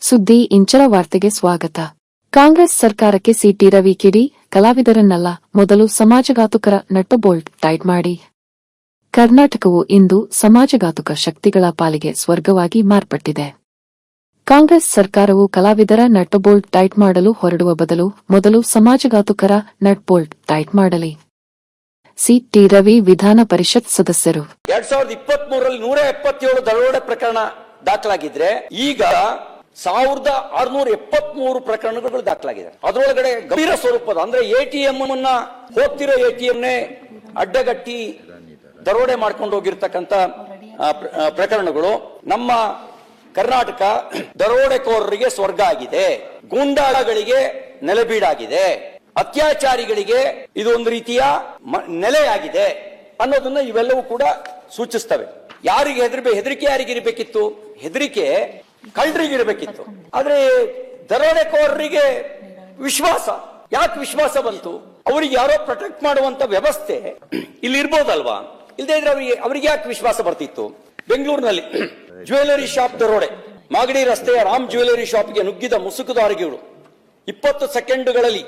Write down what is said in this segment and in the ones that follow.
ಸುದ್ದಿ ಇಂಚರ ವಾರ್ತೆಗೆ ಸ್ವಾಗತ. ಕಾಂಗ್ರೆಸ್ ಸರ್ಕಾರಕ್ಕೆ ಸಿಟಿ ರವಿ ಕಿಡಿ, ಕಲಾವಿದರನ್ನಲ್ಲ, ಮೊದಲು ಸಮಾಜಘಾತುಕರ ನಟ್ಟುಬೋಲ್ಟ್ ಟೈಟ್ ಮಾಡಿ. ಕರ್ನಾಟಕವು ಇಂದು ಸಮಾಜಘಾತುಕ ಶಕ್ತಿಗಳ ಪಾಲಿಗೆ ಸ್ವರ್ಗವಾಗಿ ಮಾರ್ಪಟ್ಟಿದೆ. ಕಾಂಗ್ರೆಸ್ ಸರ್ಕಾರವು ಕಲಾವಿದರ ನಟ್ಟುಬೋಲ್ಟ್ ಟೈಟ್ ಮಾಡಲು ಹೊರಡುವ ಬದಲು ಮೊದಲು ಸಮಾಜಘಾತುಕರ ನಟ್ಬೋಲ್ಟ್ ಟೈಟ್ ಮಾಡಲಿ. ಸಿಟಿ ರವಿ ವಿಧಾನ ಪರಿಷತ್ ಸದಸ್ಯರು. 2023ರಲ್ಲಿ 177 ದರೋಡೆ ಪ್ರಕರಣ ದಾಖಲಾಗಿದ್ರೆ ಈಗ 1673 ಪ್ರಕರಣಗಳು ದಾಖಲಾಗಿದೆ. ಅದರೊಳಗಡೆ ಗಂಭೀರ ಸ್ವರೂಪದ ಅಂದ್ರೆ ಎಟಿಎಂ ಅನ್ನ ಹೋಗ್ತಿರೋ ಎಟಿಎಂನೇ ಅಡ್ಡಗಟ್ಟಿ ದರೋಡೆ ಮಾಡ್ಕೊಂಡು ಹೋಗಿರ್ತಕ್ಕಂಥ ಪ್ರಕರಣಗಳು ನಮ್ಮ ಕರ್ನಾಟಕ ದರೋಡೆಕೋರರಿಗೆ ಸ್ವರ್ಗ ಆಗಿದೆ, ಗೂಂಡಾಗಳಿಗೆ ನೆಲೆಬೀಡಾಗಿದೆ, ಅತ್ಯಾಚಾರಿಗಳಿಗೆ ಇದು ಒಂದು ರೀತಿಯ ನೆಲೆಯಾಗಿದೆ ಅನ್ನೋದನ್ನ ಇವೆಲ್ಲವೂ ಕೂಡ ಸೂಚಿಸ್ತವೆ. ಯಾರಿಗೆ ಹೆದರಿಕೆ ಯಾರಿಗಿರಬೇಕಿತ್ತು? ಹೆದರಿಕೆ ಕಳ್ಳರಿಗಿರಬೇಕಿತ್ತು. ಆದ್ರೆ ದರೋಡೆಕೋರರಿಗೆ ವಿಶ್ವಾಸ ಯಾಕೆ ವಿಶ್ವಾಸ ಬಂತು? ಅವರಿಗೆ ಯಾರೋ ಪ್ರೊಟೆಕ್ಟ್ ಮಾಡುವಂತ ವ್ಯವಸ್ಥೆ ಇಲ್ಲಿ ಇರ್ಬೋದಲ್ವಾ? ಇಲ್ಲದೆ ಇದ್ರೆ ಅವರಿಗೆ ಯಾಕೆ ವಿಶ್ವಾಸ ಬರ್ತಿತ್ತು? ಬೆಂಗಳೂರಿನಲ್ಲಿ ಜ್ಯುವೆಲರಿ ಶಾಪ್ ದರೋಡೆ, ಮಾಗಡಿ ರಸ್ತೆಯ ರಾಮ್ ಜ್ಯುವೆಲರಿ ಶಾಪ್ಗೆ ನುಗ್ಗಿದ ಮುಸುಕುದಾರಿಗಳು 20 ಸೆಕೆಂಡ್ಗಳಲ್ಲಿ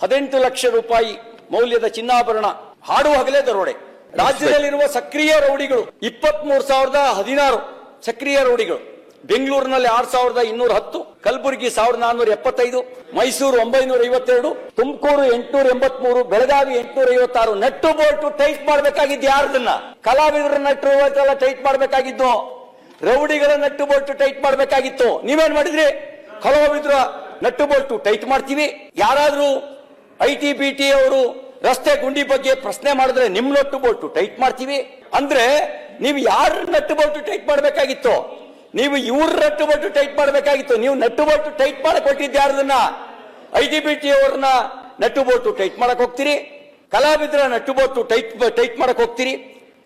18 ಲಕ್ಷ ರೂಪಾಯಿ ಮೌಲ್ಯದ ಚಿನ್ನಾಭರಣ ಹಾಡು ಹಗಲೇ ದರೋಡೆ. ರಾಜ್ಯದಲ್ಲಿರುವ ಸಕ್ರಿಯ ರೌಡಿಗಳು 23,016 ಸಕ್ರಿಯ ರೌಡಿಗಳು. ಬೆಂಗಳೂರಿನಲ್ಲಿ 6,210, Kalaburagi 1,475, Mysuru 952, Tumakuru 883, Belagavi 856. Nut bolt tight ಮಾಡಬೇಕಾಗಿದ್ದು ಯಾರದನ್ನ? ಕಲಾವಿದರ ನಟ್ಟು ಬೋಲ್ಟ್ ಟೈಟ್ ಮಾಡಬೇಕಾಗಿದ್ದು, ರೌಡಿಗಳ ನಟ್ಟು ಬೋಲ್ಟು ಟೈಟ್ ಮಾಡಬೇಕಾಗಿತ್ತು. ನೀವೇನ್ ಮಾಡಿದ್ರಿ? ಕಲಾವಿದರ ನಟ್ಟು ಬೋಲ್ಟು ಟೈಟ್ ಮಾಡ್ತೀವಿ. ಯಾರಾದ್ರೂ ITBT ಅವರು ರಸ್ತೆ ಗುಂಡಿ ಬಗ್ಗೆ ಪ್ರಶ್ನೆ ಮಾಡಿದ್ರೆ ನಿಮ್ ನಟ್ಟು ಬೋಲ್ಟು ಟೈಟ್ ಮಾಡ್ತೀವಿ ಅಂದ್ರೆ ನೀವು ಯಾರ ನಟ್ಟು ಬೋಲ್ಟು ಟೈಟ್ ಮಾಡಬೇಕಾಗಿತ್ತು? ನೀವು ಇವ್ರ ನಟ್ಟು ಬೋಲ್ಟು ಟೈಟ್ ಮಾಡಬೇಕಾಗಿತ್ತು. ನೀವು ನಟ್ಟು ಬೋಲ್ಟು ಟೈಟ್ ಮಾಡಕ್ ಕೊಟ್ಟಿದ್ದ ಯಾರದನ್ನ? ITBT ಅವ್ರನ್ನ ನಟ್ಟು ಬೋಲ್ಟು ಟೈಟ್ ಮಾಡಕ್ ಹೋಗ್ತೀರಿ, ಕಲಾವಿದರ ನಟ್ಟು ಬೋಲ್ಟು ಟೈಟ್ ಮಾಡಕ್ ಹೋಗ್ತೀರಿ.